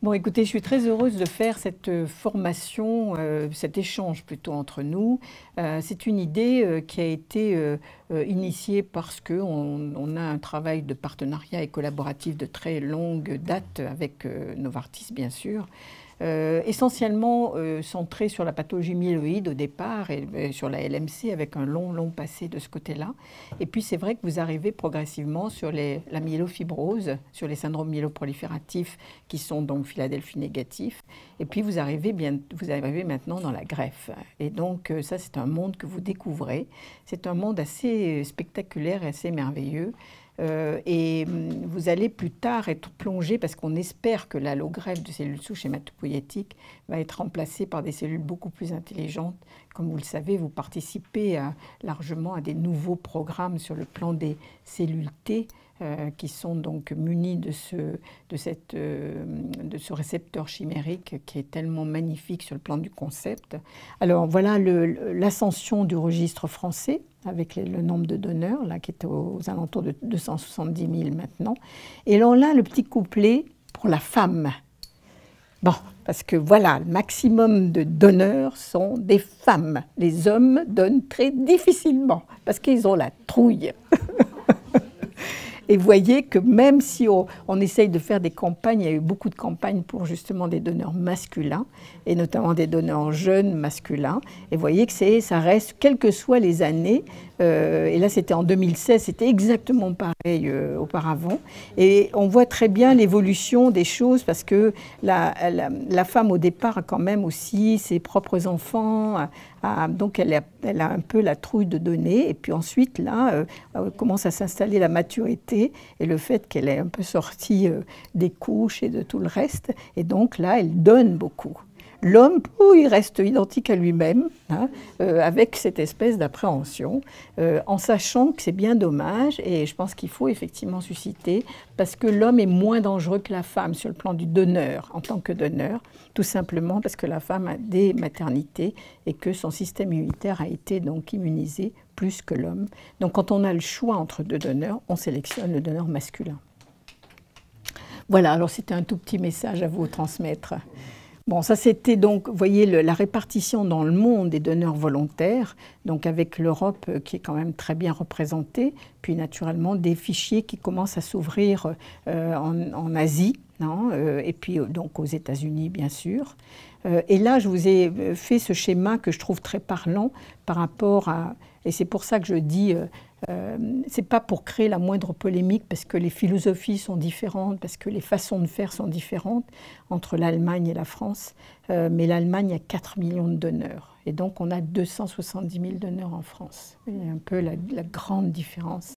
Bon, écoutez, je suis très heureuse de faire cette formation, cet échange plutôt entre nous. C'est une idée qui a été initiée parce qu'on a un travail de partenariat et collaboratif de très longue date avec Novartis, bien sûr. Essentiellement centré sur la pathologie myéloïde au départ et sur la LMC avec un long passé de ce côté-là. Et puis c'est vrai que vous arrivez progressivement sur la myélofibrose, sur les syndromes myéloprolifératifs qui sont donc Philadelphie négatifs. Et puis vous arrivez maintenant dans la greffe. Et donc ça c'est un monde que vous découvrez. C'est un monde assez spectaculaire et assez merveilleux. Et vous allez plus tard être plongé, parce qu'on espère que l'allogreffe de cellules souches hématopoïétiques va être remplacée par des cellules beaucoup plus intelligentes. Comme vous le savez, vous participez largement à des nouveaux programmes sur le plan des cellules T, qui sont donc munis de ce récepteur chimérique qui est tellement magnifique sur le plan du concept. Alors voilà l'ascension du registre français avec le nombre de donneurs, là, qui est aux alentours de 270 000 maintenant. Et là, le petit couplet pour la femme. Bon, parce que voilà, le maximum de donneurs sont des femmes. Les hommes donnent très difficilement, parce qu'ils ont la trouille. Et vous voyez que même si on essaye de faire des campagnes, il y a eu beaucoup de campagnes pour justement des donneurs masculins, et notamment des donneurs jeunes masculins. Et vous voyez que ça reste, quelles que soient les années, et là c'était en 2016, c'était exactement pareil auparavant. Et on voit très bien l'évolution des choses, parce que la femme au départ a quand même aussi ses propres enfants, donc elle a un peu la trouille de donner, et puis ensuite là commence à s'installer la maturité et le fait qu'elle est un peu sortie des couches et de tout le reste, et donc là elle donne beaucoup. L'homme, il reste identique à lui-même, hein, avec cette espèce d'appréhension, en sachant que c'est bien dommage, et je pense qu'il faut effectivement susciter, parce que l'homme est moins dangereux que la femme sur le plan du donneur, en tant que donneur, tout simplement parce que la femme a des maternités et que son système immunitaire a été donc immunisé plus que l'homme. Donc quand on a le choix entre deux donneurs, on sélectionne le donneur masculin. Voilà, alors c'était un tout petit message à vous transmettre. Bon, ça c'était donc, vous voyez, la répartition dans le monde des donneurs volontaires, donc avec l'Europe qui est quand même très bien représentée, puis naturellement des fichiers qui commencent à s'ouvrir en Asie, non, et puis donc aux États-Unis bien sûr. Et là, je vous ai fait ce schéma que je trouve très parlant par rapport à, et c'est pour ça que je dis, c'est pas pour créer la moindre polémique, parce que les philosophies sont différentes, parce que les façons de faire sont différentes entre l'Allemagne et la France, mais l'Allemagne a 4 millions de donneurs, et donc on a 270 000 donneurs en France. C'est un peu la grande différence.